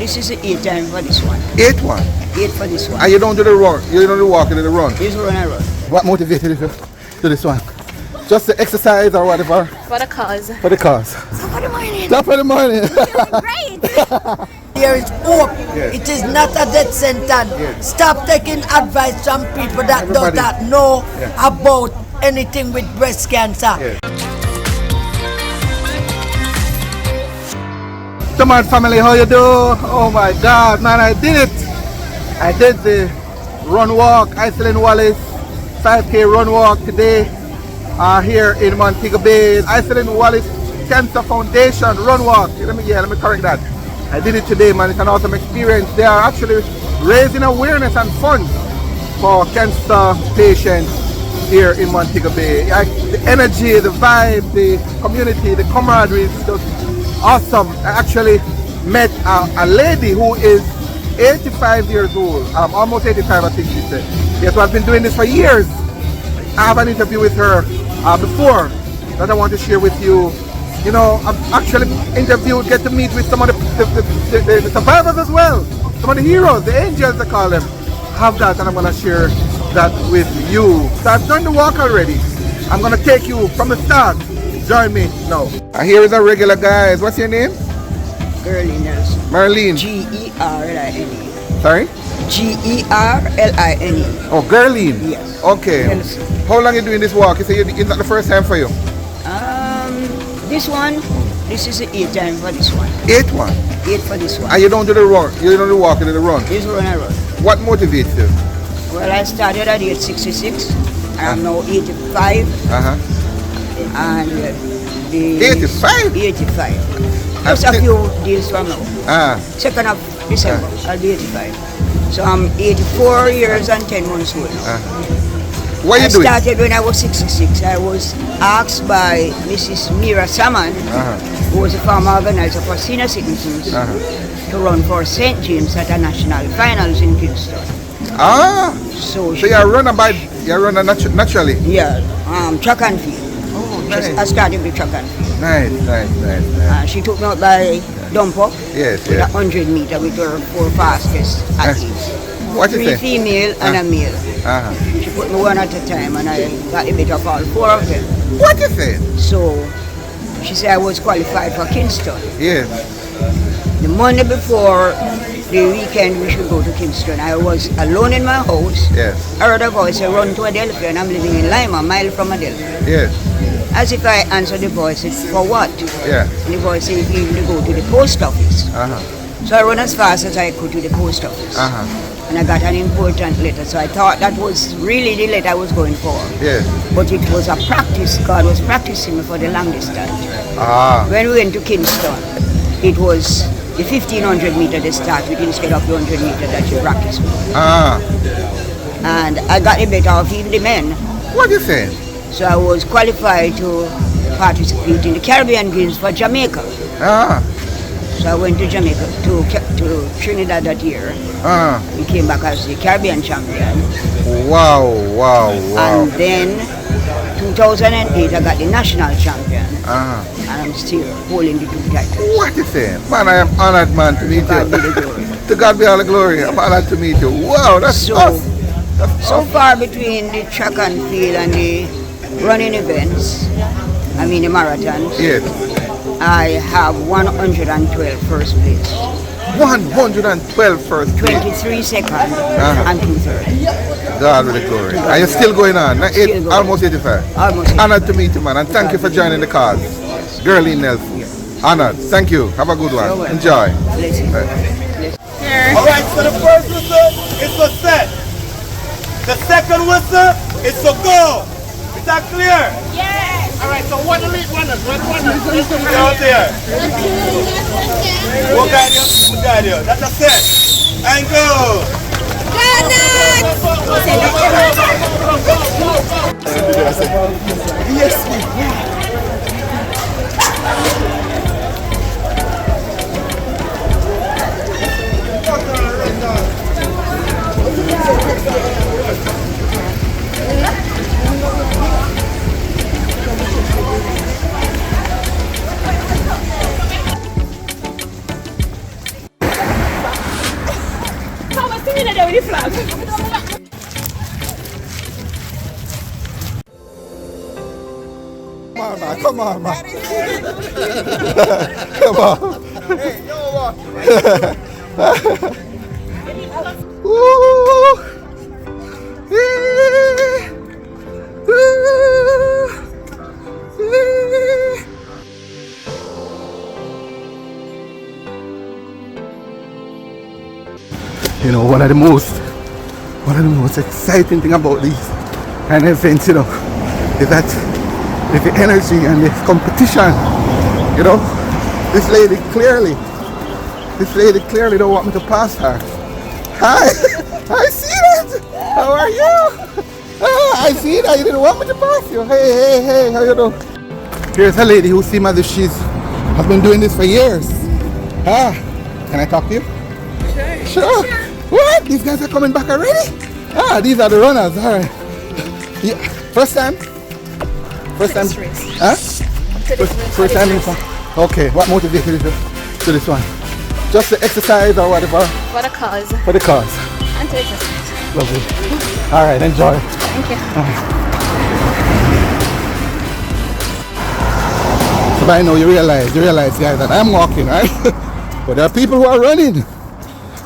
This is the 8th time for this one. 8th one? 8 for this one. And you don't do the run, you don't do the walk, you do the run? This run I run. What motivated you to do this one? Just the exercise or whatever? For the cause. For the cause. Top of the morning. Top of the morning. Great. There is hope. Yes. It is not a death sentence. Yes. Stop taking advice from people that do not know about anything with breast cancer. Yes. Come on, family, how you do? Oh my God, man, I did it. I did the run walk, Icyline Wallace 5K run walk today here in Montego Bay. Icyline Wallace Cancer Foundation run walk. Let me correct that. I did it today, man. It's an awesome experience. They are actually raising awareness and funds for cancer patients here in Montego Bay. The energy, the vibe, the community, the camaraderie is just awesome. I actually met a lady who is 85 years old, almost 85 I think she said. Yes, so I've been doing this for years. I have an interview with her before that I want to share with you. You know, I've actually get to meet with some of the survivors as well. Some of the heroes, the angels they call them. I have that and I'm going to share that with you. So I've done the walk already. I'm going to take you from the start. Join me now. Here is a regular guys. What's your name? Gerline Nelson. Marlene. Gerline. Sorry? Gerline. Oh, Gerline. Yes. Okay. Nelson. How long are you doing this walk? You say it's not the first time for you? This one, this is the 8th time for this one. 8th one? 8 for this one. And you don't do the run, you don't do the walk, you do the run? This run I run. What motivates you? Well, I started at age 66. I'm now 85. And the 85? 85. Just a few days from now. 2nd of December, I'll be 85. So I'm 84 years and 10 months old now. What are you doing? I started when I was 66. I was asked by Mrs. Mira Salmon, who was a former organizer for senior citizens, to run for St. James at a national finals in Kingston. So you're running naturally? Yeah, track and field. Oh, nice. I started with track and field. Nice. She took me out by dump up. Yes. 100 meter with her 4 fastest athletes. What is 3 female and a male. She put me one at a time and I got a bit of all 4 of them. What is it? So she said I was qualified for Kingston. Yes. The Monday before the weekend we should go to Kingston. I was alone in my house. Yes. I heard a voice say run to Adelphi and I'm living in Lima, a mile from Adelphi. Yes. As if I answered the voice, said, for what? Yeah. And the voice said, you need to go to the post office. So I ran as fast as I could to the post office. And I got an important letter. So I thought that was really the letter I was going for. Yes. But it was a practice. God was practicing me for the long distance. When we went to Kingston, it was the 1500 meter they start with instead of the 100 meter that you practice with. And I got a better of even the men. What are you saying? So I was qualified to participate in the Caribbean Games for Jamaica. So I went to Jamaica, to Trinidad that year. We came back as the Caribbean champion. Wow. And then 2008 I got the national champion. And I'm still holding the 2 titles. What is it? Man, I am honored, man, to meet you. God be the glory. To God be all the glory. I'm honored to meet you. Wow, that's awesome. So far between the track and field and the running events, I mean the marathons, yes, I have 112 first place. 112 first place. 23 second and 2 thirds. God with the glory. Are you still going on? Almost 85. Almost 85. Honored to meet you, man, and thank you for joining the cause. Gerline Nelson. Honored. Thank you. Have a good one. Enjoy. Alright, so the first whistle is for set. The second whistle is for go. Is that clear? Yes. Alright, so what the lead runners? What runners? They're out there. We'll guide you. We'll guide you. That's a set. And go. Yes, down with the flag. Come on, man. Come on. Hey, yo, Woo. You know, one of the most exciting thing about these kind of events, you know, is that with the energy and the competition. You know, this lady clearly don't want me to pass her. Hi, I see it. How are you? I see that you didn't want me to pass you. Hey, how you doing? Here's a lady who seems as if has been doing this for years. Can I talk to you? Sure. What? These guys are coming back already? These are the runners. All right. Yeah. First time? First time? Huh? First time in some. Okay. What motivated you to this one? Just the exercise or whatever? For the cause. For the cause. And to exercise. Lovely. All right. Enjoy. Thank you. So by now you realize, guys, that I'm walking, right? But there are people who are running.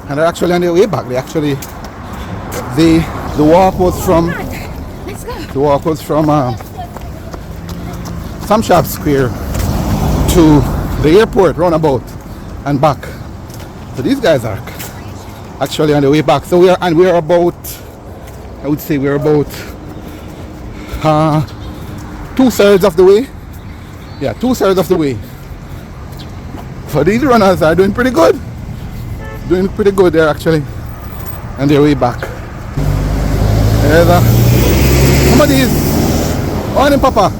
And they're actually on their way back. The walk was from Samshab Square to the airport roundabout and back. So these guys are actually on their way back. So we're about, I would say we're about 2/3 of the way. Yeah, 2/3 of the way. So these runners are doing pretty good. They're actually on their way back. Some of these, morning Papa.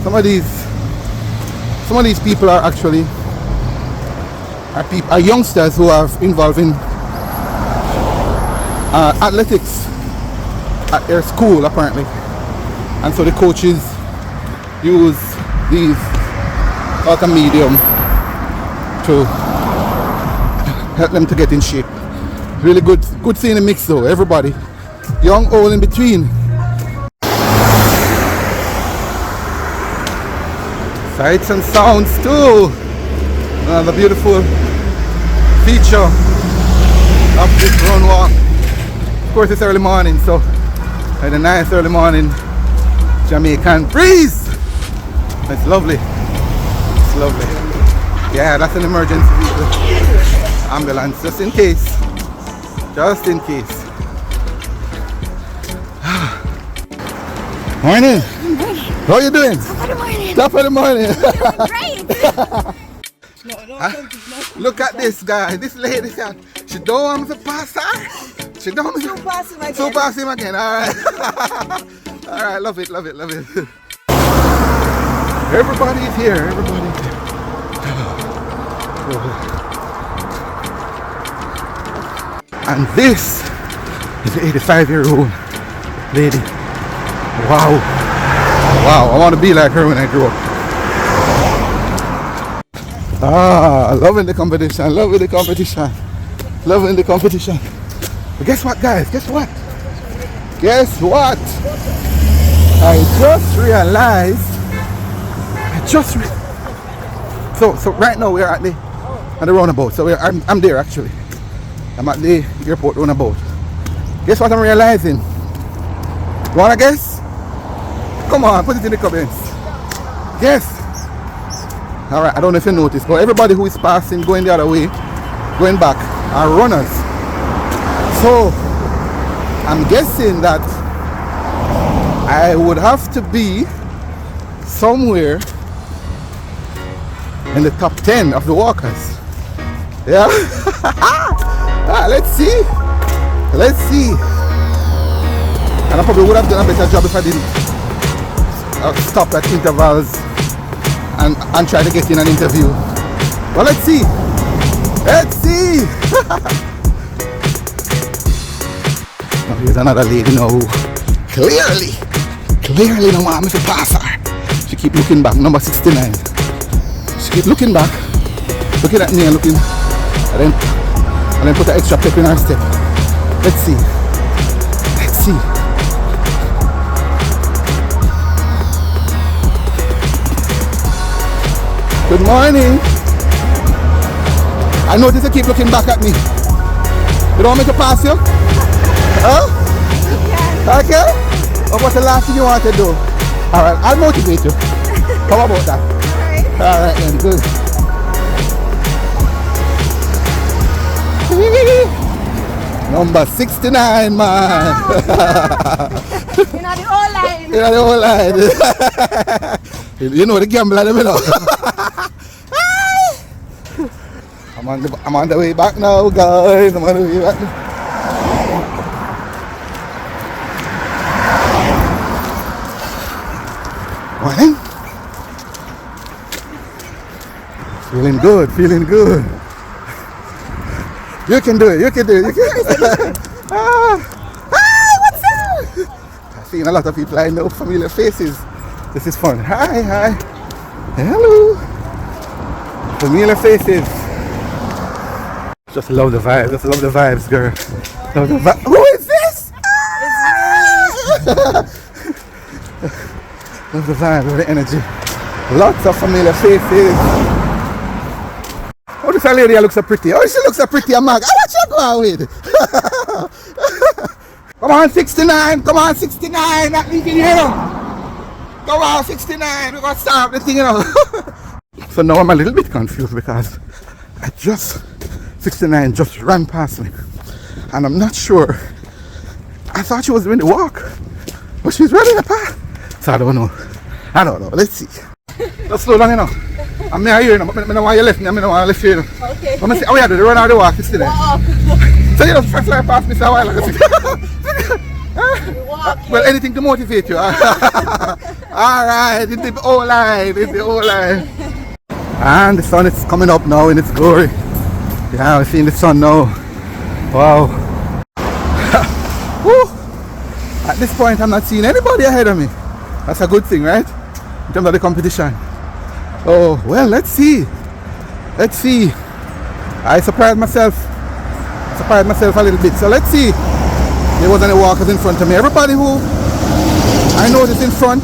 Some of these people are actually are youngsters who are involved in athletics at their school apparently, and so the coaches use these sort of medium to help them to get in shape. Really good seeing the mix though. Everybody, young, old, in between. Sights and sounds too. Another beautiful feature of this run walk. Of course it's early morning, so had a nice early morning Jamaican breeze. It's lovely. It's lovely. Yeah, that's an emergency ambulance, just in case. Morning. How are you doing? Top of the morning. Great. Look at this guy. This lady, she don't want me to pass her. She don't want me to pass him again. All right. All right. Love it. Everybody's here. And this is the 85-year-old lady. Wow, I want to be like her when I grow up. Loving the competition. But guess what, guys? Guess what? I just realized. So right now we're at the roundabout. So I'm there actually. I'm at the airport roundabout. Guess what I'm realizing? You wanna guess? Come on, put it in the comments. Guess. Alright, I don't know if you noticed, but everybody who is passing, going the other way, going back, are runners. So I'm guessing that I would have to be somewhere in the top 10 of the walkers. Yeah. Let's see. And I probably would have done a better job if I didn't stop at intervals and try to get in an interview. Well, let's see. Now here's another lady now who clearly don't want me to pass her. She keep looking back, number 69. She keep looking back, looking at me and looking, and then put an extra pep in her step. Let's see. Let's see. Good morning. I notice you keep looking back at me. You don't want me to pass you? Huh? Okay. What's the last thing you want to do? Alright, I'll motivate you. How about that? Alright then, good. Number 69, man. You know the whole line. You know the whole line. You know the gambler, you know. I'm on the way back now, guys. I'm on the way back now. Morning. Feeling good, feeling good. You can do it, you can do it, you can. Hi, what's up? I've seen a lot of people I know, familiar faces. This is fun. Hi, hi. Hello. Familiar faces. Just love the vibes, just love the vibes, girl. Love the vibes. Who is this? Love the vibe, love the energy. Lots of familiar faces. Oh, this lady looks so pretty. Oh, she looks so pretty, Amag. Oh, what you going with? Come on, 69. Come on, 69. Not leaving here. Come on, 69. We're going to start the thing, you know. So now I'm a little bit confused because 69 just ran past me. And I'm not sure. I thought she was doing the walk. But she's running the path. So I don't know. Let's see. Just slow down, you know. I'm not here, you know. I don't know why you left me. I don't know why you left you, you know. Okay. Let me see. Oh, yeah, the run or the walk is still there. So you just first line past me so a while ago. Well, anything to motivate you. Alright, it's the whole line. It's the whole line. And the sun is coming up now in its glory. Yeah, we're seeing the sun now. Wow. Woo. At this point, I'm not seeing anybody ahead of me. That's a good thing, right? In terms of the competition. Oh, well, let's see. Let's see. I surprised myself a little bit. So let's see. There wasn't any walkers in front of me. Everybody who I noticed in front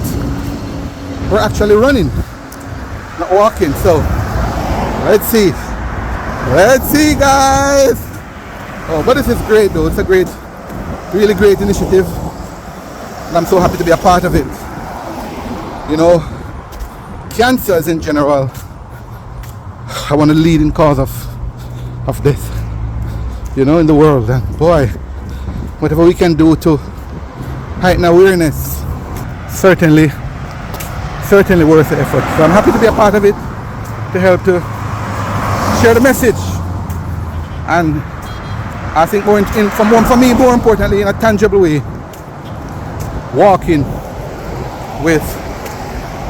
were actually running, not walking. So let's see. Let's see, guys. Oh, but this is great though. It's a great, really great initiative. And I'm so happy to be a part of it. You know, cancers in general, I want to lead in cause of death, you know, in the world. And boy, whatever we can do to heighten awareness, certainly worth the effort. So I'm happy to be a part of it, to help to share the message. And I think for me, more importantly, in a tangible way, walking with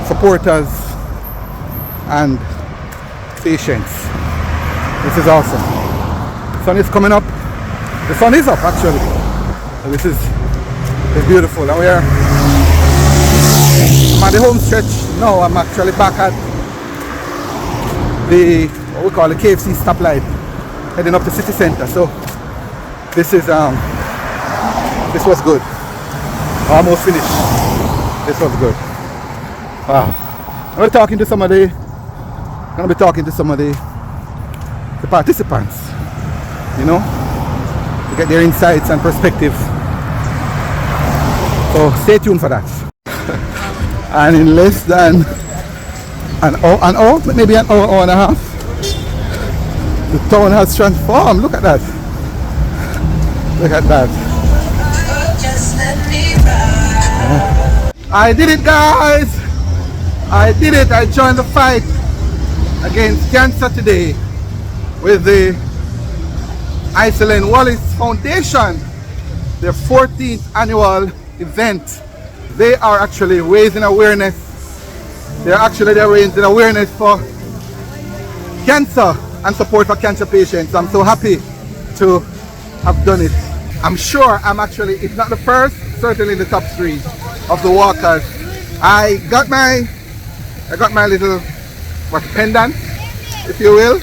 supporters and patients. This is awesome. The sun is coming up. The sun is up actually. So this is beautiful. And I'm at the home stretch now. I'm actually back at the what we call the KFC stoplight, heading up to city center. So this was good. Almost finished. This was good. Wow. I'm gonna be talking to some of the participants, you know, to get their insights and perspective. So stay tuned for that. And in less than an hour, maybe an hour and a half, the town has transformed. Look at that. Look at that. I did it, guys. I did it. I joined the fight against cancer today with the Icyline Wallace Foundation, their 14th annual event. They are actually raising awareness. They're raising awareness for cancer and support for cancer patients. I'm so happy to have done it. I'm sure I'm actually, if not the first, certainly in the top 3 of the walkers. I got my little pendant, if you will.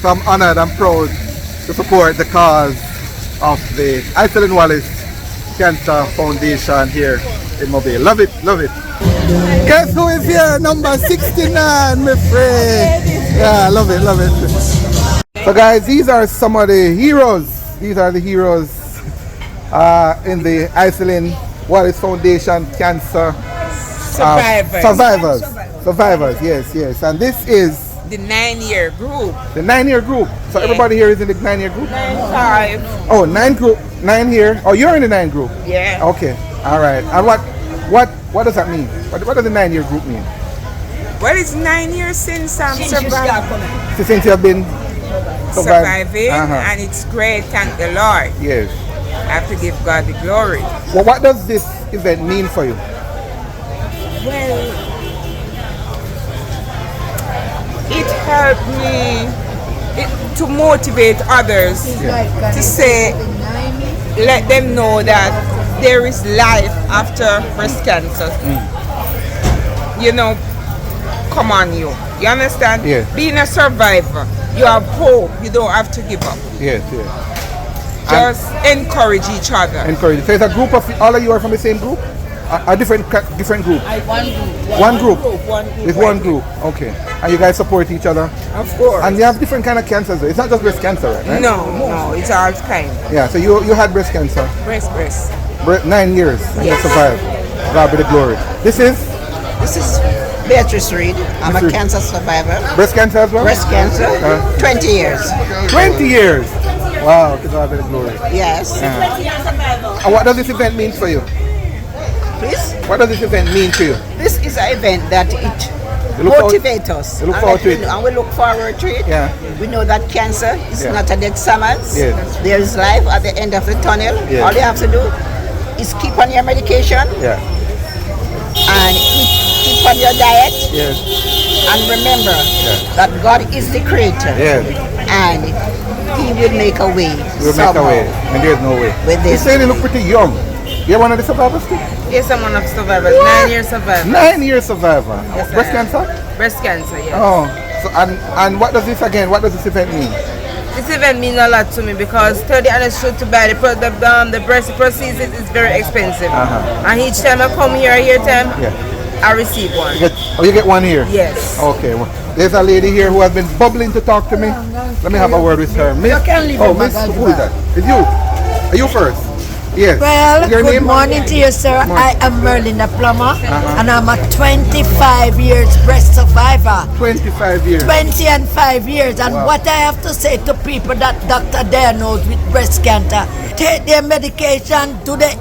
So I'm honored, I'm proud to support the cause of the Icyline Wallace Cancer Foundation here in Mobile. Love it, love it. Guess who is here? Number 69, my friend. Yeah, love it, love it. So guys, these are some of the heroes. These are the heroes in the Icyline Wallace Foundation Cancer Survivors, yes. And this is the 9-year group. the 9-year group. So everybody here is in the 9-year group? 9-5. Oh, 9 group, 9 here. Oh, you're in the 9 group? Yeah. Okay, all right. And what does that mean? What does the 9-year group mean? Well, it's 9 years since I'm surviving. Since you have been Surviving, and it's great, thank the Lord. Yes. I have to give God the glory. Well, what does this event mean for you? Well, it helped me to motivate others to say, let them know that there is life after breast cancer. You know, come on you. You understand? Yes. Being a survivor, you have hope. You don't have to give up. Yes. Just encourage each other. Encourage. So it's a group of, all of you are from the same group? A different group? One group. It's one group. Okay. And you guys support each other? Of course. And you have different kind of cancers. It's not just breast cancer, right? No, it's all kind. Yeah, so you had breast cancer. Breast. 9 years and you survived. God be the glory. This is Beatrice Reed. I'm a cancer survivor. breast cancer as well? Breast cancer, 20 years. 20 years. Wow, to God be the glory. Yes. And what does this event mean for you? Please? What does this event mean to you? This is an event that it You look motivates us. You look forward to it. And we look forward to it. Yeah. We know that cancer is not a dead summons. Yes. There is life at the end of the tunnel. Yes. All you have to do is keep on your medication Yeah. and keep on your diet. Yes. And remember that God is the creator. Yes. And He will make a way. We'll make a way. And there's no way. With You this. say they look pretty young. You're one of the survivors too? Yes, I'm one of survivors. 9-year survivor. 9-year survivor. Yes, breast I am. cancer? Breast cancer, yes. Oh. So and what does this again? What does this event mean? This event means a lot to me because, to tell the honest truth, to buy the breast prosthesis is very expensive. And each time I come here, I receive one. You get one here? Yes. Okay. Well, there's a lady here who has been bubbling to talk to me. Let me have a word with her. Miss, Miss, who is that? It's you. Are you first? Yes. Well, Your good name? morning to you, sir. I am Merlin the plumber, and I'm a 25 years breast survivor. 25 years. 20 and 5 years. And what I have to say to people that doctor diagnosed with breast cancer, take their medication, do their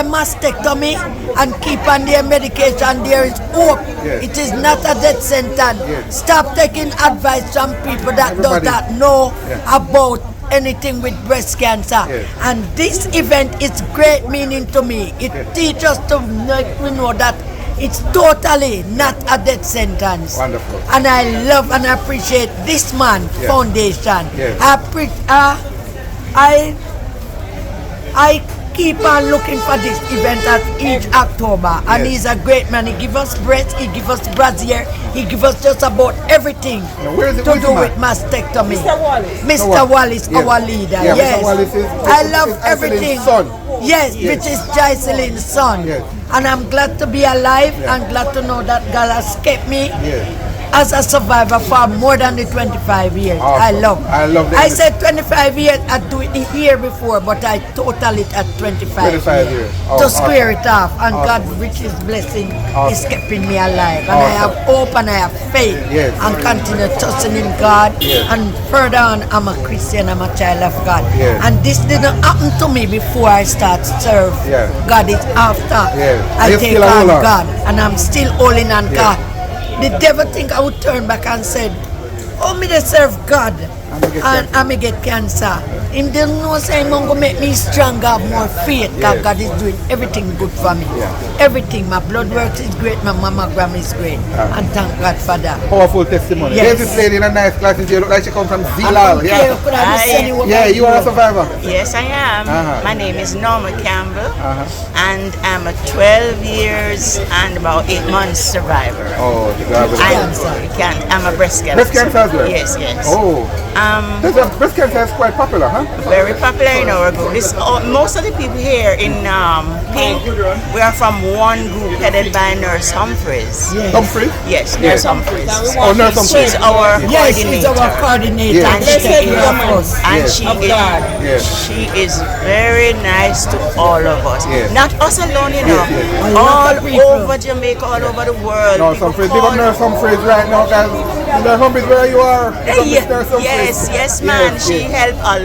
mastectomy, and keep on their medication. There is hope. Yes. It is not a death sentence. Yes. Stop taking advice from people that do not know about anything with breast cancer. Yes. And this event is great meaning to me. It teaches us to we know that it's totally not a death sentence. Wonderful. And I love and appreciate this man foundation. Yes. I keep on looking for this event at each October, and he's a great man. He gives us breast, he gives us brassiere, he gives us just about everything where is it, to where's do the man? with mastectomy. Mr. Wallace, our leader. Yeah, Yes, Mr. Wallace is I love everything. Icyline's son. Yes, which is Icyline's son. Yes. And I'm glad to be alive and glad to know that God has kept me as a survivor for more than the 25 years. Awesome. I love that. I said 25 years, I do it a year before, but I total it at 25 years. To square it off. And God's richest blessing is keeping me alive. And I have hope and I have faith. Yes. And continue trusting in God. And further on, I'm a Christian, I'm a child of God. And this didn't happen to me before I start to serve. God is after. I take on God. And I'm still holding on God. The devil think I would turn back and said, oh, me they serve God and I may get cancer. Him don't know say him gonna make me stronger, have more faith. Yes. God is doing everything good for me. Everything. My blood work is great, my mammogram is great. And thank God for that. Powerful testimony. Yes. There's this lady in a nice glasses. You look like she come from Zilal. Yeah, you are a survivor. Yes, I am. My name is Norma Campbell, and I'm a 12 years and about 8 months survivor. Oh, I'm a breast cancer. Breast cancer as well? Yes, yes. Oh. Breast cancer is quite popular, huh? Very popular in our group. Most of the people here in Pink, we are from one group headed by Nurse Humphreys. Yes. Humphreys? Yes, Nurse Humphreys. Oh, Nurse Humphreys. She's our Yes, coordinator. she's our coordinator. And she Yes. she is very nice to all of us. Yes. Not us alone, you know. All over Jamaica, all over the world. No, Humphreys. Big up Nurse Humphreys right now, guys. Nurse Humphreys, where you are? Yes, man. She helped a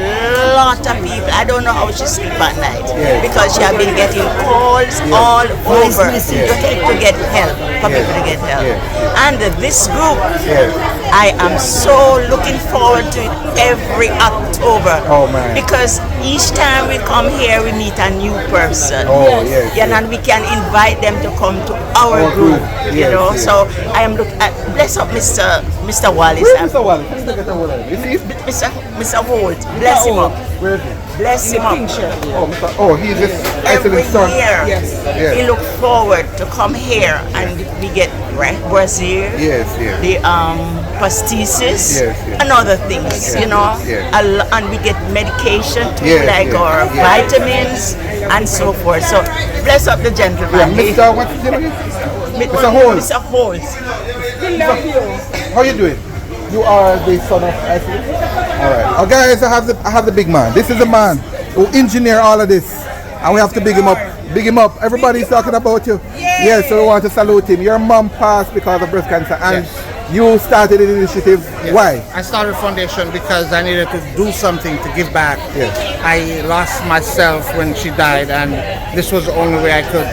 lot of people. I don't know how she sleep at night because she has been getting calls all over to get help, for people to get help. And this group, I am so looking forward to it every October. Oh man! Because each time we come here, we meet a new person. Oh yes. And we can invite them to come to our group. You know. Yes. So I am looking. Bless up, Mr. Wallace. Where's Mr. Wallace? Mr. Holt. Bless him up. Where is he? Bless him up. Oh, he's this Every excellent son. year, we look forward to come here and we get Brazil, the pastisses, and other things, you know, and we get medication too, like our vitamins and so forth. So bless up the gentleman. Mr. What's his name again? Mr. Holt. Mr. Holt. How you doing? You are the son of Icyline? Alright. Oh guys, I have the big man. This is the man who engineered all of this. And we have to big him up. Big him up. Everybody's talking about you. Yes, so we want to salute him. Your mom passed because of breast cancer and you started an initiative. Why? I started a foundation because I needed to do something to give back. I lost myself when she died and this was the only way I could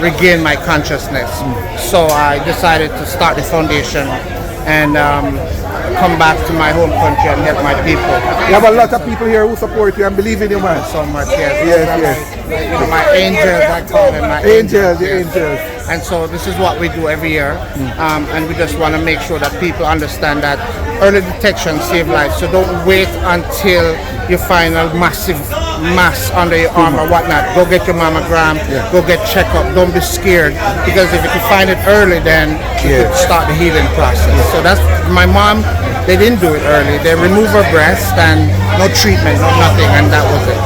regain my consciousness. So I decided to start the foundation and come back to my home country and help my people. You have a lot of people here who support you and believe in you, man. So much, My angels, I call them my angels. The angels. And so this is what we do every year, and we just want to make sure that people understand that early detection saves lives. So don't wait until you find a massive mass under your arm or whatnot. Go get your mammogram, go get checked up. Don't be scared, because if you can find it early, then you can start the healing process. So that's my mom. They didn't do it early. They removed her breast and no treatment, no nothing, and that was it.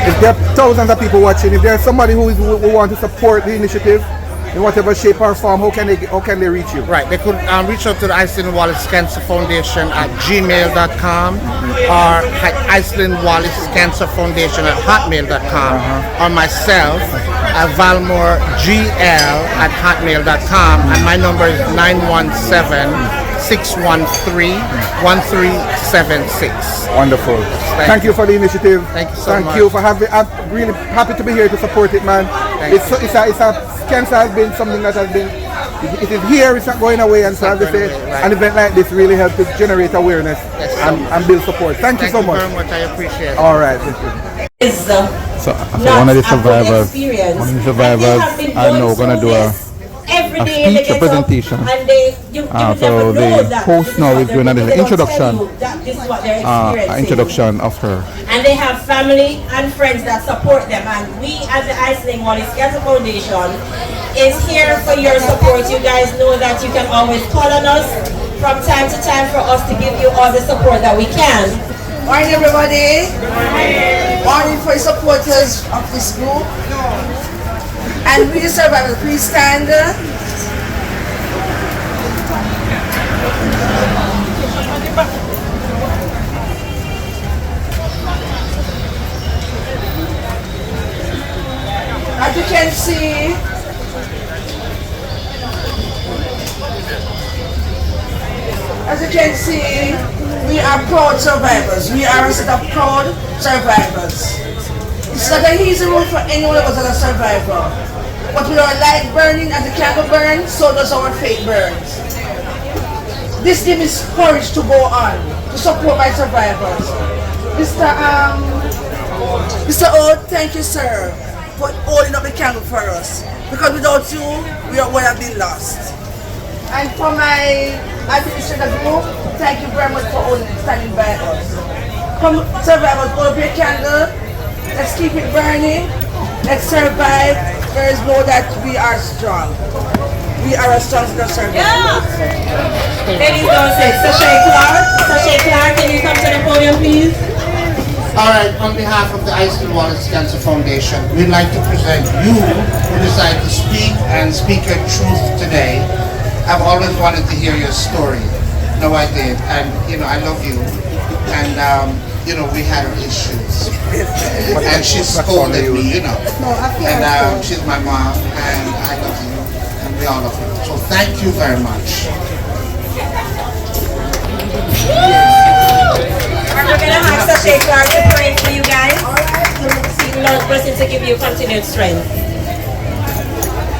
If there are thousands of people watching, if there's somebody who want to support the initiative in whatever shape or form, how can they reach you? Right, they could reach out to the Icyline Wallace Cancer Foundation at gmail.com or Icyline Wallace Cancer Foundation at hotmail.com or myself at valmourgl at hotmail.com, and my number is 917-613-1376. Wonderful. Thank you for the initiative. Thank you so much. Thank you for having. I'm really happy to be here to support it, man. Cancer has been something that has been. It is here. It's not going away, and so as I say, an event like this really helps to generate awareness and build support. Thank you so much. Thank you very much. I appreciate it. All right. So one of the survivors, are now going to do a speech, a presentation. So the host now is doing an introduction of her. And they have family and friends that support them, and we as the Icyline Wallace Cancer Foundation is here for your support. You guys know that you can always call on us from time to time for us to give you all the support that we can. Morning, everybody. Morning for supporters of this group. And we the survivors, please stand. As you can see, we are proud survivors. We are a set of proud survivors. It's not an easy road for anyone of us as a survivor. But with our light burning as the candle burns, so does our faith burns. This gives me courage to go on, to support my survivors. Mr. O, thank you, sir, for holding up the candle for us. Because without you, we would have been lost. And for my administrative group, thank you very much for standing by us. Come, survivors, hold up your candle. Let's keep it burning. Let's survive. There is no that we are strong. We are as strong as the survivors. Yeah. Ladies don't say, Sashay Clark, can you come to the podium, please? Alright, on behalf of the Icyline Wallace Cancer Foundation, we'd like to present you who decided to speak and speak your truth today. I've always wanted to hear your story. No, I did. And, you know, I love you. And, you know, we had our issues. And she scolded me, you know. And she's my mom, and I love you. And we all love you. So thank you very much. We're going to have Sashay Clark to pray for you guys. Seek Lord's blessing to give you continued strength.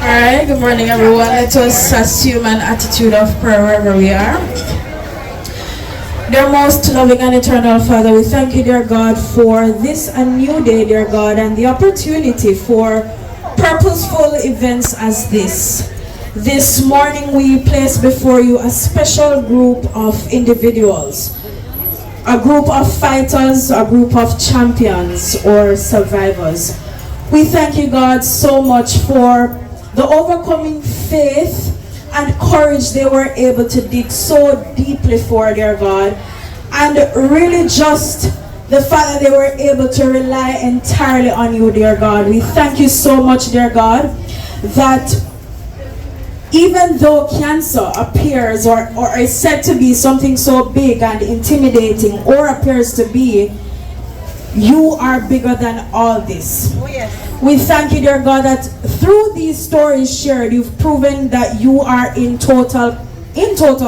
Alright, good morning everyone. Let us assume an attitude of prayer wherever we are. Dear most loving and eternal Father, we thank you, dear God, for this a new day, dear God, and the opportunity for purposeful events as this. This morning we place before you a special group of individuals. A group of fighters, a group of champions or survivors. We thank you, God, so much for the overcoming faith and courage they were able to dig so deeply for, dear God. And really just the fact that they were able to rely entirely on you, dear God. We thank you so much, dear God, that even though cancer appears or is said to be something so big and intimidating, or appears to be, you are bigger than all this. Oh, yes. We thank you, dear God, that through these stories shared, you've proven that you are in total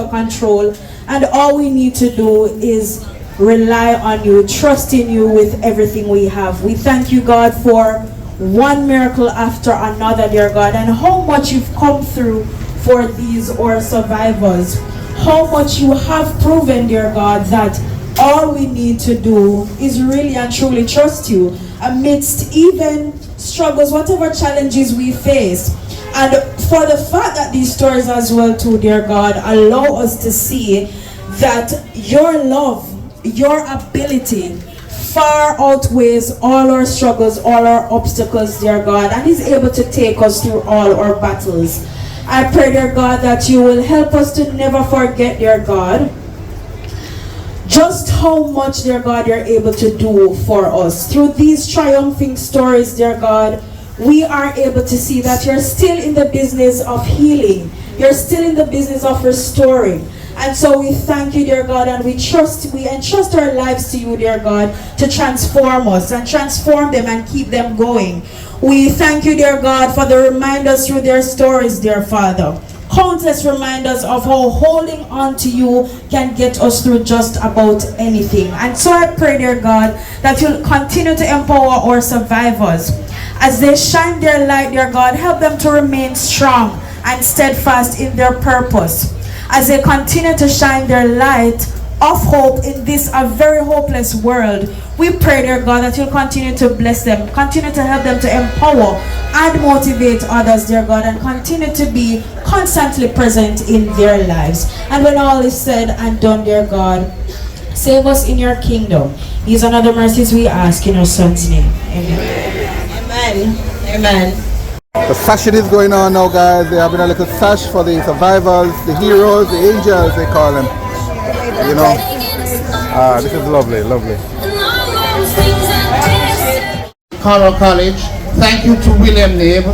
control, and all we need to do is rely on you, trust in you with everything we have. We thank you, God, for one miracle after another, dear God, and how much you've come through for these our survivors. How much you have proven, dear God, that all we need to do is really and truly trust you amidst even struggles, whatever challenges we face. And for the fact that these stories as well too, dear God, allow us to see that your love, your ability far outweighs all our struggles, all our obstacles, dear God, and is able to take us through all our battles. I pray, dear God, that you will help us to never forget, dear God, just how much, dear God, you're able to do for us. Through these triumphing stories, dear God, we are able to see that you're still in the business of healing. You're still in the business of restoring. And so we thank you, dear God, and we entrust our lives to you, dear God, to transform us and transform them and keep them going. We thank you, dear God, for the reminders through their stories, dear Father. Countless reminders of how holding on to you can get us through just about anything. And so I pray, dear God, that you'll continue to empower our survivors. As they shine their light, dear God, help them to remain strong and steadfast in their purpose. As they continue to shine their light of hope in this a very hopeless world, we pray, dear God, that you'll continue to bless them, continue to help them to empower and motivate others, dear God, and continue to be constantly present in their lives. And when all is said and done, dear God, save us in your kingdom. These and other mercies we ask in your Son's name. Amen. Amen. Amen. The sashing is going on now, guys. They're having a little sash for the survivors, the heroes, the angels, they call them. You know? This is lovely, lovely. Carroll College. Thank you to William Nabe.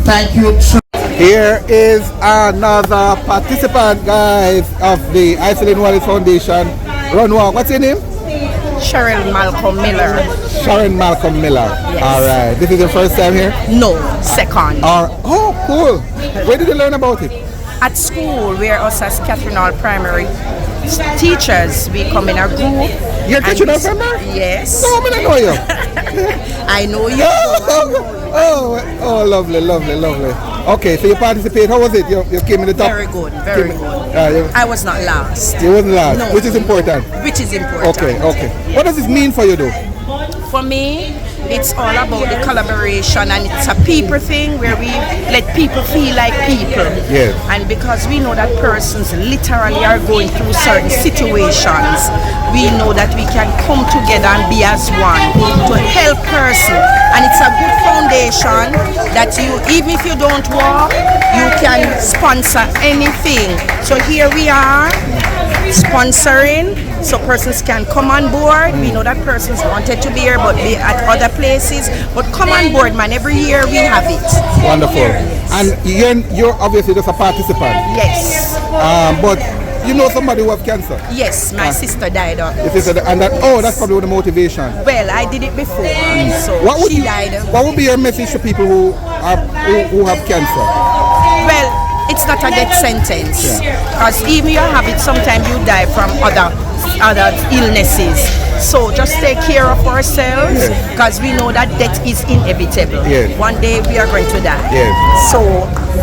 Thank you to... Here is another participant, guys, of the Icyline Wallace Foundation Run Walk. What's your name? Sharon Malcolm Miller. Sharon Malcolm Miller. Yes. All right. This is your first time here? No, second. Oh, cool. Where did you learn about it? At school, where us as Catherine Hall Primary teachers, we come in a group. You're Catherine Hall Primary? Yes. No, I don't know you. I know you. Oh, lovely. Okay, so you participate. How was it? You came in the top? Very good. I was not last. You wasn't last, no. Which is important. Okay. What does this mean for you, though? For me, it's all about the collaboration, and it's a people thing where we let people feel like people. Yes. And because we know that persons literally are going through certain situations, we know that we can come together and be as one to help person. And it's a good foundation that you, even if you don't walk, you can sponsor anything. So here we are sponsoring, so persons can come on board. We know that persons wanted to be here but be at other places, but come on board, man. Every year we have it. Wonderful. And you're obviously just a participant. Yes. But you know somebody who has cancer? Yes, my sister died of it. And that's probably the motivation. Well, I did it before, so she died. What would be your message to people who have cancer? Well, it's not a death sentence, because even you have it, sometimes you die from other illnesses. So just take care of ourselves, because we know that death is inevitable. One day we are going to die. So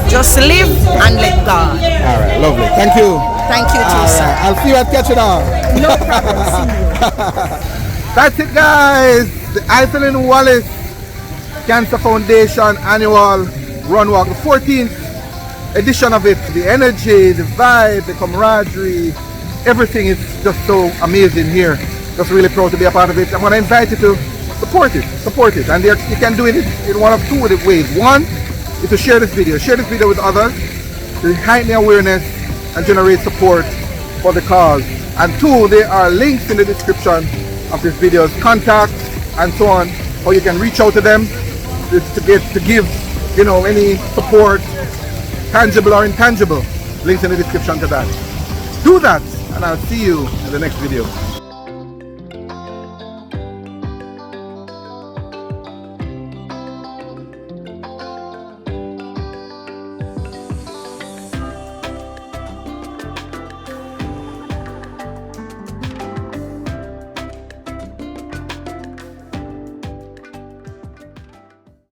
just live and let God. All right, lovely. Thank you. Thank you too, sir. I'll see you at Catch-It-All. No problem. That's it, guys. The Icyline Wallace Cancer Foundation annual run walk, the 14th edition of it. The energy, the vibe, the camaraderie, everything is just so amazing here. Just really proud to be a part of it. I'm going to invite you to support it. And you can do it in one of two ways. One is to share this video with others to heighten the awareness and generate support for the cause. And two, there are links in the description of this video's contact and so on, how you can reach out to them to give any support, tangible or intangible. Links in the description to that. Do that, and I'll see you in the next video.